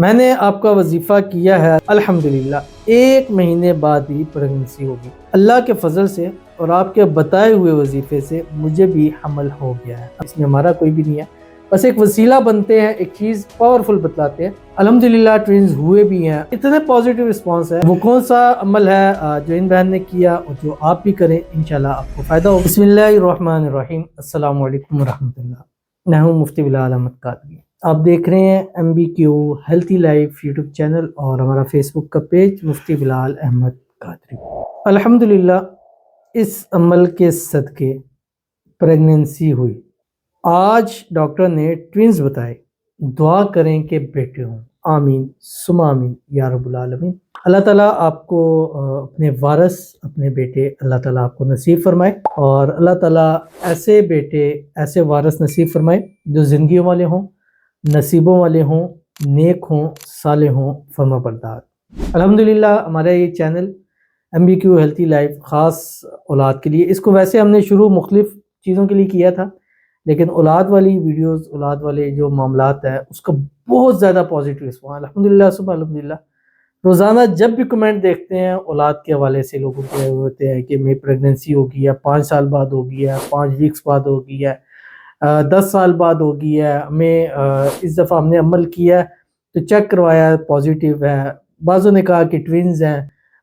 میں نے آپ کا وظیفہ کیا ہے الحمدللہ 1 مہینے بعد ہی پریگننسی ہوگی۔ اللہ کے فضل سے اور آپ کے بتائے ہوئے وظیفے سے مجھے بھی حمل ہو گیا ہے۔ اس میں ہمارا کوئی بھی نہیں ہے، بس ایک وسیلہ بنتے ہیں، ایک چیز پاورفل بتلاتے ہیں۔ الحمدللہ ٹوینز ہوئے بھی ہیں، اتنے پازیٹیو رسپانس ہے۔ وہ کون سا عمل ہے جو ان بہن نے کیا اور جو آپ بھی کریں، انشاءاللہ آپ کو فائدہ ہوگا۔ بسم اللہ الرحمن الرحیم۔ السلام علیکم ورحمۃ اللہ۔ میں ہوں مفتی بلال احمد قادری۔ آپ دیکھ رہے ہیں MBQ healthy life YouTube channel اور ہمارا فیس بک کا پیج مفتی بلال احمد قادری۔ الحمدللہ اس عمل کے صدقے پریگننسی ہوئی۔ آج ڈاکٹر نے ٹوینز بتائے، دعا کریں کہ بیٹے ہوں۔ آمین ثم آمین یا رب العالمین۔ اللہ تعالیٰ آپ کو اپنے وارث، اپنے بیٹے اللہ تعالیٰ آپ کو نصیب فرمائے، اور اللہ تعالیٰ ایسے بیٹے، ایسے وارث نصیب فرمائے جو زندگیوں والے ہوں، نصیبوں والے ہوں، نیک ہوں، صالح ہوں، فرما بردار۔ الحمدللہ ہمارا یہ چینل MBQ ہیلتھی لائف خاص اولاد کے لیے، اس کو ویسے ہم نے شروع مختلف چیزوں کے لیے کیا تھا، لیکن اولاد والی ویڈیوز، اولاد والے جو معاملات ہیں، اس کا بہت زیادہ پازیٹیو رسپانس الحمدللہ سب الحمدللہ۔ روزانہ جب بھی کمنٹ دیکھتے ہیں اولاد کے حوالے سے، لوگوں کے ہوتے ہیں کہ میری پریگننسی ہوگی ہے، 5 سال بعد ہوگی ہے، 5 ویکس بعد ہوگی ہے، 10 سال بعد ہوگی ہے، ہمیں اس دفعہ ہم نے عمل کیا ہے تو چیک کروایا ہے پازیٹیو ہے۔ بعضوں نے کہا کہ ٹوینز ہیں،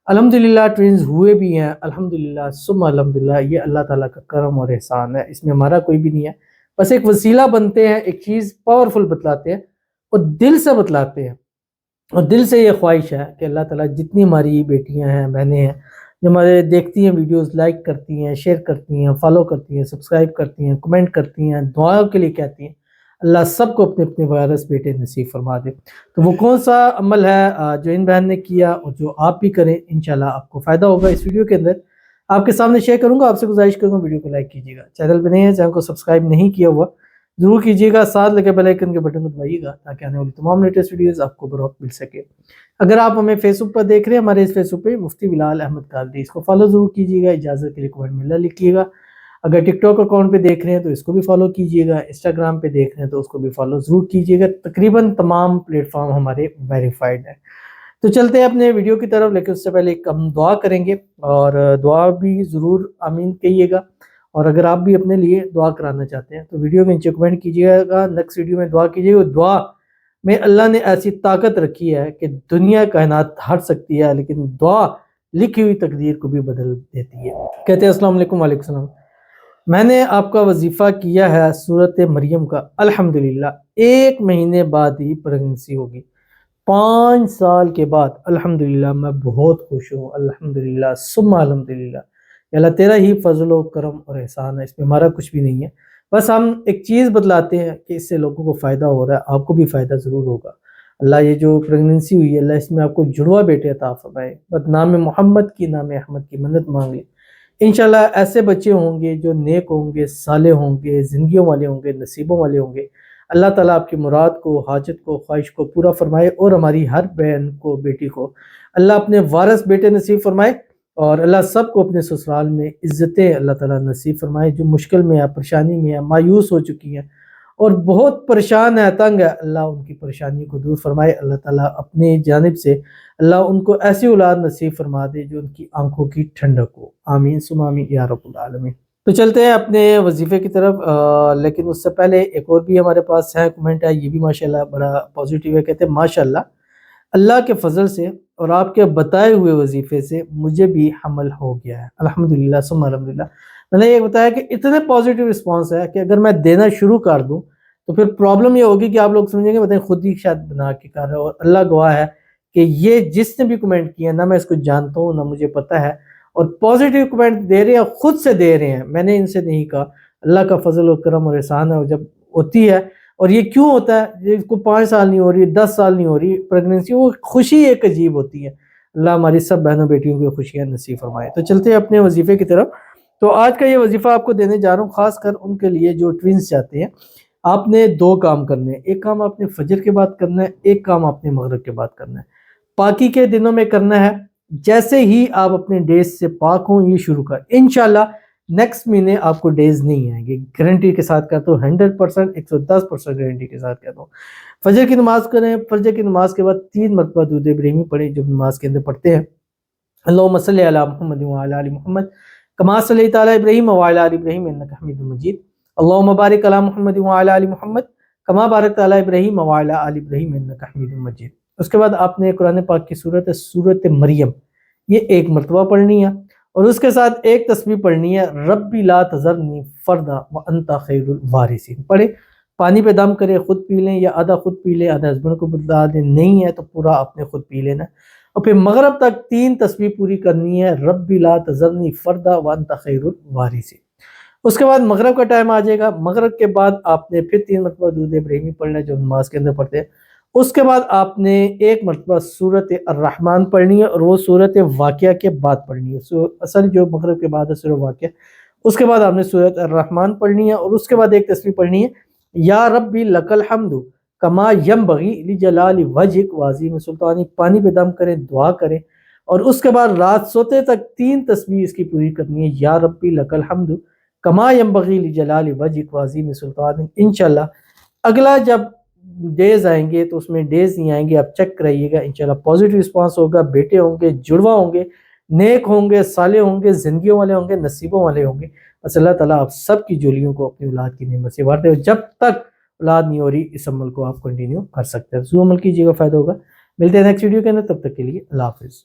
الحمدللہ ٹوینز ہوئے بھی ہیں، الحمدللہ ثم الحمدللہ۔ یہ اللہ تعالیٰ کا کرم اور احسان ہے، اس میں ہمارا کوئی بھی نہیں ہے، بس ایک وسیلہ بنتے ہیں، ایک چیز پاورفل بتلاتے ہیں اور دل سے بتلاتے ہیں، اور دل سے یہ خواہش ہے کہ اللہ تعالیٰ جتنی ہماری بیٹیاں ہیں، بہنیں ہیں جو ہمارے دیکھتی ہیں ویڈیوز، لائک کرتی ہیں، شیئر کرتی ہیں، فالو کرتی ہیں، سبسکرائب کرتی ہیں، کمنٹ کرتی ہیں، دعا کے لیے کہتی ہیں، اللہ سب کو اپنے اپنے وارث بیٹے نصیب فرما دے۔ تو وہ کون سا عمل ہے جو ان بہن نے کیا اور جو آپ بھی کریں، انشاءاللہ آپ کو فائدہ ہوگا۔ اس ویڈیو کے اندر آپ کے سامنے شیئر کروں گا، آپ سے گزارش کروں گا ویڈیو کو لائک کیجیے گا، چینل پہ نہیں ہے، چینل کو سبسکرائب نہیں کیا ہوا ضرور کیجیے گا، ساتھ لگے بیل آئیکن کے بٹن کو دبائیے گا تاکہ آنے والی تمام لیٹسٹ ویڈیوز آپ کو بروقت مل سکے۔ اگر آپ ہمیں فیس بک پر دیکھ رہے ہیں، ہمارے اس فیس بک پہ مفتی بلال احمد قادری، اس کو فالو ضرور کیجیے گا، اجازت کے لیے کمنٹ میں اللہ لکھیے گا۔ اگر ٹک ٹاک اکاؤنٹ پہ دیکھ رہے ہیں تو اس کو بھی فالو کیجیے گا، انسٹاگرام پہ دیکھ رہے ہیں تو اس کو بھی فالو ضرور کیجیے گا۔ تقریباً تمام پلیٹ فارم ہمارے ویریفائڈ ہیں۔ تو چلتے ہیں اپنے ویڈیو کی طرف، لیکن اس سے پہلے ایک ہم دعا کریں گے، اور دعا بھی ضرور آمین کہیے گا، اور اگر آپ بھی اپنے لیے دعا کرانا چاہتے ہیں تو ویڈیو کے نیچے کمنٹ کیجیے گا، نیکسٹ ویڈیو میں دعا کیجیے گا۔ دعا میں اللہ نے ایسی طاقت رکھی ہے کہ دنیا کائنات ہٹ سکتی ہے، لیکن دعا لکھی ہوئی تقدیر کو بھی بدل دیتی ہے۔ کہتے ہیں السلام علیکم، وعلیکم السلام۔ میں نے آپ کا وظیفہ کیا ہے سورۃ مریم کا، الحمدللہ 1 مہینے بعد ہی پریگننسی ہوگی، 5 سال کے بعد۔ الحمدللہ میں بہت خوش ہوں، الحمدللہ ثم الحمدللہ۔ اللہ تیرا ہی فضل و کرم اور احسان ہے، اس میں ہمارا کچھ بھی نہیں ہے، بس ہم ایک چیز بتلاتے ہیں کہ اس سے لوگوں کو فائدہ ہو رہا ہے، آپ کو بھی فائدہ ضرور ہوگا۔ اللہ یہ جو پریگننسی ہوئی ہے، اللہ اس میں آپ کو جڑوا بیٹے عطا فرمائے، بس نام محمد کی، نام احمد کی منت مانگ لیں، انشاءاللہ ایسے بچے ہوں گے جو نیک ہوں گے، صالح ہوں گے، زندگیوں والے ہوں گے، نصیبوں والے ہوں گے۔ اللہ تعالیٰ آپ کی مراد کو، حاجت کو، خواہش کو پورا فرمائے، اور ہماری ہر بہن کو، بیٹی کو اللہ اپنے وارث بیٹے نصیب فرمائے، اور اللہ سب کو اپنے سسرال میں عزتیں اللہ تعالیٰ نصیب فرمائے۔ جو مشکل میں ہے، پریشانی میں ہے، مایوس ہو چکی ہیں اور بہت پریشان ہے، تنگ ہے، اللہ ان کی پریشانی کو دور فرمائے۔ اللہ تعالیٰ اپنی جانب سے اللہ ان کو ایسی اولاد نصیب فرما دے جو ان کی آنکھوں کی ٹھنڈک ہو، آمین ثم آمین یا رب العالمین۔ تو چلتے ہیں اپنے وظیفے کی طرف، لیکن اس سے پہلے ایک اور بھی ہمارے پاس ہے کمنٹ ہے، یہ بھی ماشاءاللہ بڑا پازیٹیو ہے۔ کہتے ہیں ماشاءاللہ اللہ کے فضل سے اور آپ کے بتائے ہوئے وظیفے سے مجھے بھی حمل ہو گیا ہے، الحمدللہ ثم الحمدللہ۔ میں نے یہ بتایا کہ اتنے پازیٹیو رسپانس ہے کہ اگر میں دینا شروع کر دوں تو پھر پرابلم یہ ہوگی کہ آپ لوگ سمجھیں گے بتائیں خود ہی شاید بنا کے کر رہے ہو، اور اللہ گواہ ہے کہ یہ جس نے بھی کمنٹ کیا نہ میں اس کو جانتا ہوں، نہ مجھے پتہ ہے، اور پازیٹیو کمنٹ دے رہے ہیں، خود سے دے رہے ہیں، میں نے ان سے نہیں کہا۔ اللہ کا فضل و کرم اور احسان ہے، اور جب ہوتی ہے، اور یہ کیوں ہوتا ہے، جس کو 5 سال نہیں ہو رہی، 10 سال نہیں ہو رہی پریگننسی، وہ خوشی ایک عجیب ہوتی ہے۔ اللہ ہماری سب بہنوں بیٹیوں کی خوشیاں نصیب فرمائے۔ تو چلتے ہیں اپنے وظیفے کی طرف۔ تو آج کا یہ وظیفہ آپ کو دینے جا رہا ہوں، خاص کر ان کے لیے جو ٹوینز چاہتے ہیں۔ آپ نے 2 کام کرنے ہیں، ایک کام آپ نے فجر کے بعد کرنا ہے، ایک کام آپ نے مغرب کے بعد کرنا ہے، پاکی کے دنوں میں کرنا ہے۔ جیسے ہی آپ اپنے ڈیز سے پاک ہوں، یہ شروع کر، انشاءاللہ نیکسٹ مہینے آپ کو ڈیز نہیں آئیں گے، گارنٹی کے ساتھ کہتا ہوں، 100%، 110% گارنٹی کے ساتھ کہتا ہوں۔ فجر کی نماز کریں، فجر کی نماز کے بعد 3 مرتبہ درود ابراہیمی پڑھیں جو نماز کے اندر پڑھتے ہیں۔ اللہم صلی علی محمد وعلی آل محمد کما صلیت علی ابراہیم وعلی آل ابراہیم انک حمید مجید، اللہم بارک علی محمد وعلی آل محمد کما بارکت علی ابراہیم وعلی آل ابراہیم انک حمید مجید۔ اس کے بعد آپ نے قرآن پاک کی سورت مریم یہ 1 مرتبہ پڑھنی ہے، اور اس کے ساتھ ایک تسبیح پڑھنی ہے، ربی لا تذرنی فردا وانت خیر الوارثین۔ پڑھیں، پانی پہ دم کریں، خود پی لیں یا آدھا خود پی لیں، آدھا ہسبینڈ کو بتا دیں، نہیں ہے تو پورا آپ نے خود پی لینا، اور پھر مغرب تک 3 تسبیح پوری کرنی ہے، ربی لا تذرنی فردا وانت خیر الوارثین۔ اس کے بعد مغرب کا ٹائم آ جائے گا، مغرب کے بعد آپ نے پھر 3 مرتبہ درود ابراہیمی پڑھنا ہے جو نماز کے اندر پڑھتے ہیں۔ اس کے بعد آپ نے 1 مرتبہ سورت الرحمن پڑھنی ہے، اور وہ سورت واقعہ کے بعد پڑھنی ہے، اصل جو مغرب کے بعد ہے سورت واقعہ، اس کے بعد آپ نے سورت الرحمن پڑھنی ہے، اور اس کے بعد ایک تسبیح پڑھنی ہے، یا ربی لک الحمد کما ینبغی لجلال وجهک وعظیم سلطانی۔ پانی پہ دم کریں، دعا کریں، اور اس کے بعد رات سوتے تک 3 تسبیح اس کی پوری کرنی ہے، یا ربی لک الحمد کما ینبغی لجلال وجهک وعظیم سلطانی۔ انشاءاللہ اگلا جب ڈیز آئیں گے تو اس میں ڈیز نہیں آئیں گے، آپ چیک کرائیے گا، انشاءاللہ پازیٹیو رسپانس ہوگا، بیٹے ہوں گے، جڑواں ہوں گے، نیک ہوں گے، صالح ہوں گے، زندگیوں والے ہوں گے، نصیبوں والے ہوں گے۔ بس اللہ تعالیٰ آپ سب کی جولیوں کو اپنی اولاد کی نعمت سے بھر دے، اور جب تک اولاد نہیں ہو رہی اس عمل کو آپ کنٹینیو کر سکتے ہیں، جو عمل کیجیے گا فائدہ ہوگا۔ ملتے ہیں نیکسٹ ویڈیو کے اندر، تب تک کے لیے اللہ حافظ۔